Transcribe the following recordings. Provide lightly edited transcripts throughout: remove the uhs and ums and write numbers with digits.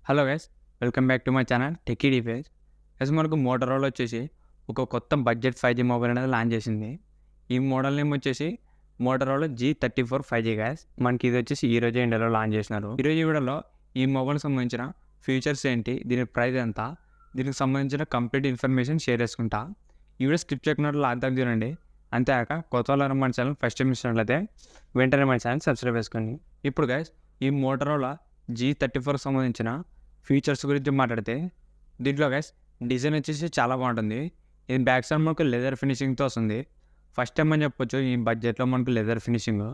Hello guys, welcome back to my channel techie defies. Guys, మనకు Motorola వచ్చేసి ఒక కొత్త బడ్జెట్ 5G మొబైల్ అనేది లాంచ్ చేసింది. ఈ మోడల్ నేమ్ వచ్చేసి మోటరోలా G34 5G గైస్. మనకి ఇది వచ్చేసి ఈ రోజే ఇండియాలో లాంచ్ చేసినారు. ఈరోజు వీడియోలో ఈ మొబైల్కి సంబంధించిన ఫీచర్స్ ఏంటి, దీని ప్రైస్ ఎంత, దీనికి సంబంధించిన కంప్లీట్ ఇన్ఫర్మేషన్ షేర్ చేసుకుంటా. ఈ వీడియో స్కిప్ చేయకుండా లాస్ట్ దాకా చూడండి. అంతేకాక కొత్త వాళ్ళు మన ఛానల్ ఫస్ట్ టైం ఇచ్చినట్లయితే వెంటనే మన ఛానల్ సబ్స్క్రైబ్ చేసుకోండి. ఇప్పుడు గైస్, ఈ మోటరోలా G34కి సంబంధించిన ఫీచర్స్ గురించి మాట్లాడితే, దీంట్లో గైస్ డిజైన్ వచ్చేసి చాలా బాగుంటుంది. ఇది బ్యాక్ సైడ్ మనకు లెదర్ ఫినిషింగ్తో వస్తుంది. ఫస్ట్ టైం అని చెప్పొచ్చు ఈ బడ్జెట్లో మనకు లెదర్ ఫినిషింగ్,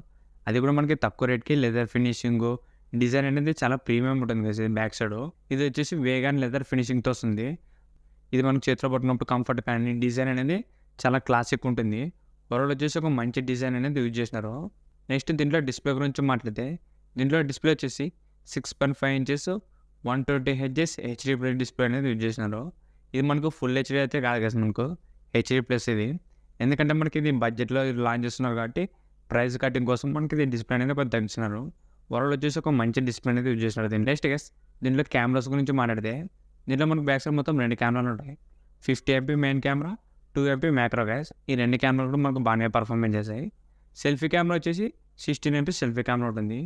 అది కూడా మనకి తక్కువ రేట్కి లెదర్ ఫినిషింగ్ డిజైన్ అనేది చాలా ప్రీమియం ఉంటుంది గైస్. ఇది బ్యాక్ సైడ్ ఇది వచ్చేసి వేగాన్ లెదర్ ఫినిషింగ్తో వస్తుంది. ఇది మనకు చేతిలో పట్టినప్పుడు కంఫర్ట్ కానీ డిజైన్ అనేది చాలా క్లాసిక్ ఉంటుంది. ఓవరాల్ వచ్చేసి ఒక మంచి డిజైన్ అనేది యూజ్ చేసినారు. నెక్స్ట్ దీంట్లో డిస్ప్లే గురించి మాట్లాడితే, దీంట్లో డిస్ప్లే వచ్చేసి 6.5 inches 120Hz HD plus display అనేది యూజ్ చేసినారు. ఇది మనకు ఫుల్ హెచ్డీ అయితే కాదు కదా, మనకు హెచ్డీ ప్లస్ ఇది. ఎందుకంటే మనకి ఇది బడ్జెట్లో లాంచ్ చేస్తున్నారు కాబట్టి ప్రైస్ కటింగ్ కోసం మనకి ఇది డిస్ప్లే అనేది కొంచెం తగ్గించినారు. ఓవరాల్ వచ్చేసి ఒక మంచి డిస్ప్లే అనేది యూజ్ చేసినారు. దీని నెక్స్ట్ గైస్, దీంట్లో కెమెరాస్ గురించి మాట్లాడితే, దీంట్లో మనకు బ్యాక్ సైడ్ మొత్తం 2 కెమెరాలు ఉంటాయి. 50MP main camera, 2MP macro guys. ఈ 2 కెమెరాలు కూడా మనకు బాగానే పర్ఫార్మెన్స్ చేస్తాయి. సెల్ఫీ కెమెరా వచ్చేసి 16MP సెల్ఫీ కెమెరా ఉంటుంది.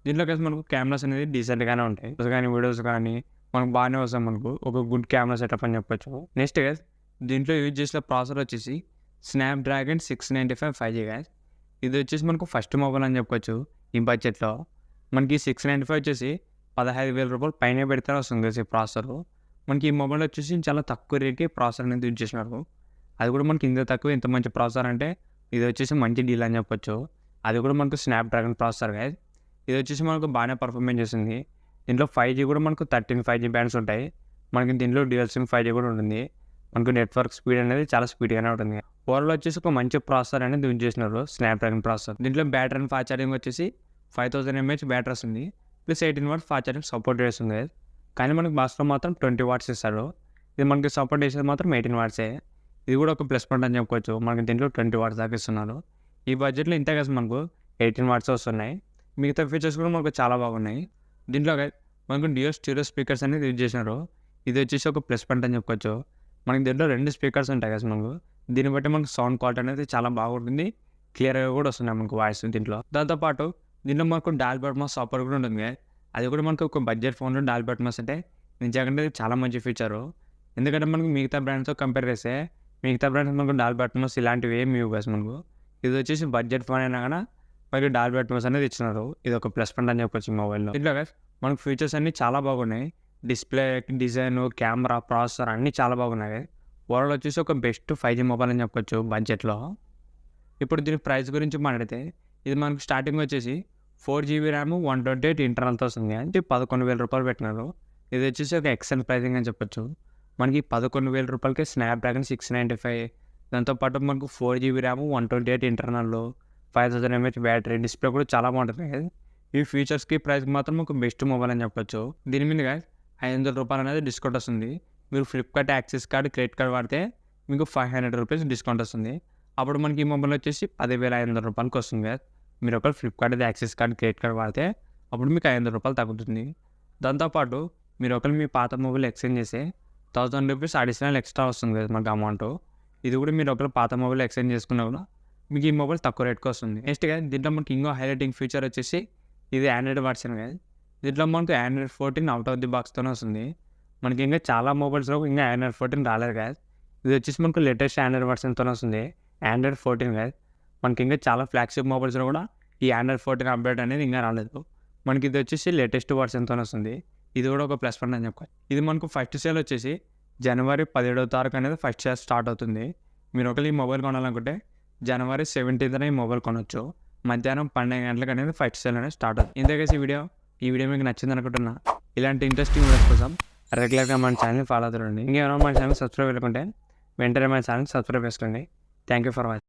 దీంట్లో కలిసి మనకు కెమెరాస్ అనేది డీసెంట్గానే ఉంటాయి. కానీ వీడియోస్ కానీ మనకు బాగానే వస్తాయి. మనకు ఒక గుడ్ కెమెరా సెటప్ అని చెప్పొచ్చు. నెక్స్ట్ గైస్, దీంట్లో యూజ్ చేసిన ప్రాసెసర్ వచ్చేసి స్నాప్డ్రాగన్ 695 5G గైస్. ఇది వచ్చేసి మనకు ఫస్ట్ మొబైల్ అని చెప్పొచ్చు ఈ బడ్జెట్లో. మనకి 695 వచ్చేసి 15,000 రూపాయలు పైన పెడితే వస్తుంది గైస్ ఈ ప్రాసెసర్. మనకి ఈ మొబైల్ వచ్చేసి చాలా తక్కువ రేట్కి ప్రాసెసర్ అనేది యూజ్ చేసినారు. అది కూడా మనకి ఇంత తక్కువ ఇంత మంచి ప్రాసెసర్ అంటే ఇది వచ్చేసి మంచి డీల్ అని చెప్పొచ్చు. అది కూడా మనకు స్నాప్డ్రాగన్ ప్రాసెసర్ గైస్. ఇది వచ్చేసి మనకు బాగానే పర్ఫార్మెన్స్ చేస్తుంది. దీంట్లో 5G కూడా మనకు 13 5G బ్యాండ్స్ ఉంటాయి. మనకి దీంట్లో డ్యూయల్ సిమ్ 5G కూడా ఉంటుంది. మనకు నెట్వర్క్ స్పీడ్ అనేది చాలా స్పీడ్గానే ఉంటుంది. ఓవరాల్ వచ్చేసి ఒక మంచి ప్రాసెసర్ అనేది యూజ్ చేసినారు, స్నాప్డ్రాగన్ ప్రాసెసర్. దీంట్లో బ్యాటరీ అండ్ ఫాస్ట్ ఛార్జింగ్ వచ్చేసి 5000 mAh బ్యాటరీ వస్తుంది. Plus 18 watts fast charging support చేస్తుంది. కానీ మనకు బాక్స్లో మాత్రం 20 watts ఇస్తారు. ఇది మనకి సపోర్ట్ చేసేది మాత్రం 18 watts. ఇది కూడా ఒక ప్లస్ పాయింట్ అని చెప్పుకోవచ్చు. మనకి దీంట్లో 20 watts దాకా ఇస్తున్నారు. ఈ బడ్జెట్లో ఇంతే కదా మనకు 18 watts వస్తున్నాయి. మిగతా ఫీచర్స్ కూడా మనకు చాలా బాగున్నాయి. దీంట్లో మనకు డ్యూయల్ స్టీరియో స్పీకర్స్ అనేది యూజ్ చేసినారు. ఇది వచ్చేసి ఒక ప్లస్ పాయింట్ అని చెప్పుకోవచ్చు. మనకి దీంట్లో 2 స్పీకర్స్ ఉంటాయి కదా మనకు. దీన్ని బట్టి మనకు సౌండ్ క్వాలిటీ అనేది చాలా బాగుంటుంది. క్లియర్గా కూడా వస్తున్నాయి మనకు వాయిస్ దీంట్లో. దాంతోపాటు దీంట్లో మనకు డాల్బీ అట్మాస్ సపోర్ట్ కూడా ఉంటుంది. అది కూడా మనకు ఒక బడ్జెట్ ఫోన్లో డాల్బీ అట్మాస్ అంటే నిజంగా చాలా మంచి ఫీచరు. ఎందుకంటే మనకు మిగతా బ్రాండ్స్తో కంపేర్ చేస్తే మిగతా బ్రాండ్స్ మనకు డాల్బీ అట్మాస్ ఇలాంటివి ఏమి ఇవ్వు కదా మనకు. ఇది వచ్చేసి బడ్జెట్ ఫోన్ అయినా కానీ మనకి డాల్బీ అట్మాస్ అనేది ఇచ్చినారు. ఇది ఒక ప్లస్ పాయింట్ అని చెప్పొచ్చు మొబైల్లో. ఇట్లా మనకు ఫీచర్స్ అన్నీ చాలా బాగున్నాయి. డిస్ప్లే, డిజైన్, కెమెరా, ప్రాసెసర్ అన్నీ చాలా బాగున్నాయి. ఓవరాల్ వచ్చేసి ఒక బెస్ట్ 5G మొబైల్ అని చెప్పొచ్చు బడ్జెట్లో. ఇప్పుడు దీని ప్రైస్ గురించి మాట్లాడితే, ఇది మనకు స్టార్టింగ్ వచ్చేసి 4GB ర్యామ్ 128 ఇంటర్నల్తో వస్తుంది. అంటే 11,000 రూపాయలు పెట్టినారు. ఇది వచ్చేసి ఒక ఎక్సెల్ ప్రైసింగ్ అని చెప్పొచ్చు. మనకి 11,000 రూపాయలకి స్నాప్డ్రాగన్ 695, దాంతోపాటు మనకు 4GB RAM 128 internal, 5000 mAh battery, display కూడా చాలా బాగుంటుంది. ఈ ఫీచర్స్కి ప్రైస్కి మాత్రం ఒక బెస్ట్ మొబైల్ అని చెప్పొచ్చు. దీని మీద 500 రూపాయలు అనేది డిస్కౌంట్ వస్తుంది. మీరు Flipkart axis card, credit card వాడితే మీకు 500 రూపీస్ డిస్కౌంట్ వస్తుంది. అప్పుడు మనకి ఈ మొబైల్ వచ్చేసి 10,500 రూపాయలకి వస్తుంది. మీరు ఒకవేళ Flipkart axis card, credit card వాడితే అప్పుడు మీకు 500 రూపాయలు తగ్గుతుంది. దాంతోపాటు మీరు ఒకవేళ మీ పాత మొబైల్ ఎక్స్చేంజ్ చేస్తే 1000 రూపీస్ అడిషనల్ ఎక్స్ట్రా వస్తుంది కదా మనకు అమౌంట్. ఇది కూడా మీరు ఒకవేళ పాత మొబైల్ ఎక్స్చేంజ్ చేసుకున్నా కూడా మీకు ఈ మొబైల్ తక్కువ రేట్కి వస్తుంది. నెక్స్ట్ దీంట్లో మనకి ఇంకో హైలైటింగ్ ఫీచర్ వచ్చేసి ఇది ఆండ్రాయిడ్ వర్షన్ కదా. దీంట్లో మనకు ఆండ్రాయిడ్ 14 అవుట్ ఆఫ్ ది బాక్స్తోనే వస్తుంది. మనకి ఇంకా చాలా మొబైల్స్లో ఇంకా ఆండ్రాయిడ్ 14 రాలేదు కదా. ఇది వచ్చేసి మనకు లేటెస్ట్ ఆండ్రాయిడ్ వర్షన్తోనే వస్తుంది, ఆండ్రాయిడ్ 14 కదా. మనకి ఇంకా చాలా ఫ్లాగ్షిప్ మొబైల్స్లో కూడా ఈ ఆండ్రాయిడ్ 14 అప్డేట్ అనేది ఇంకా రాలేదు. మనకి ఇది వచ్చేసి లేటెస్ట్ వర్షన్తోనే వస్తుంది. ఇది కూడా ఒక ప్లస్ పాయింట్ అని చెప్పుకోవాలి. ఇది మనకు ఫస్ట్ సేల్ వచ్చేసి జనవరి 17వ తారీఖు అనేది ఫస్ట్ సేల్ స్టార్ట్ అవుతుంది. మీరు ఒకవేళ ఈ మొబైల్ కొనాలనుకుంటే జనవరి 17th ఈ మొబైల్ కొనవచ్చు. మధ్యాహ్నం 12 గంటలకు అనేది ఫస్ట్ సేల్ అనేది స్టార్ట్ అవుతుంది. ఇంతకేసి ఈ వీడియో మీకు నచ్చింది అనుకుంటున్నా. ఇలాంటి ఇంట్రెస్టింగ్ వీడియోస్ కోసం రెగ్యులర్గా మన ఛానల్ని ఫాలో అవుతుండండి. ఇంకేమైనా మన ఛానల్ సబ్స్క్రైబ్ చేసుకుంటే వెంటనే మన ఛానల్ సబ్స్క్రైబ్ చేసుకోండి. Thank you for watching.